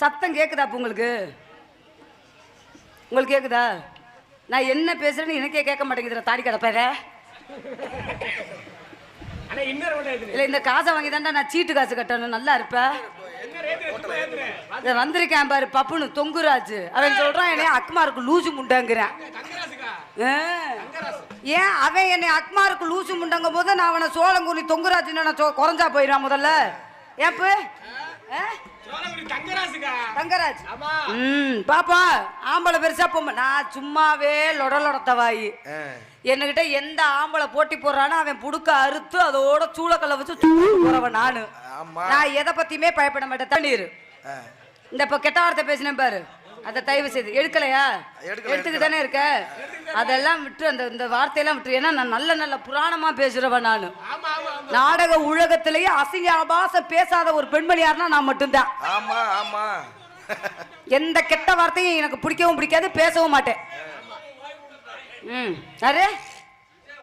சத்தம் கேக்குதா அப்ப உங்களுக்கு? உங்களுக்கு கேக்குதா? நான் என்ன பேசுறேன்னு எனக்கே கேட்க மாட்டேங்குதுடா தாடி கடப்பேற. இல்ல இந்த காசை வாங்கி தான்டா நான் சீட்டு காசு கட்டணும், நல்லா இருப்ப. வந்திருக்கேன் பாரு பப்புனு தொங்குராஜ், அவன் சொல்றான் என்னை அக்மாருக்கு லூசு முண்டாங்கிறான். ஏன் அவன் என்னை அக்மாருக்கு லூசு முண்டாங்கும் போது நான் அவனை சோழங்குனி தொங்குராஜ் குறைஞ்சா போயிடான் முதல்ல. ஏப்பு தங்கராஜ் பாப்பா ஆம்பளை பெருசா பொம்மை. நான் சும்மாவே லொடலொடத்த வாயி. என்கிட்ட எந்த ஆம்பளை போட்டி போடுறானோ அவன் புடுக்க அறுத்து அதோட சூளக்கல்ல வச்சு போறவன் நானு. நான் எதை பத்தியுமே பயப்பட மாட்டேன். தண்ணீர் இந்த இப்ப கெட்ட வார்த்தை பேசினேன் பாரு, அதை தயவு செய்து எடுக்கலையா? எடுத்துக்கு தானே இருக்க. அதெல்லாம் விட்டு அந்த இந்த வார்த்தையெல்லாம் விட்டு. ஏன்னா நான் நல்ல நல்ல புராணமா பேசுறவன் நானு. நாடக உலகத்திலேயே அசிங்க ஆபாசம் பேசாத ஒரு பெண்மணி யாருன்னா நான் மட்டும்தான். எந்த கெட்ட வார்த்தையும் எனக்கு பிடிக்கவும் பிடிக்காது, பேசவும் மாட்டேன். அரே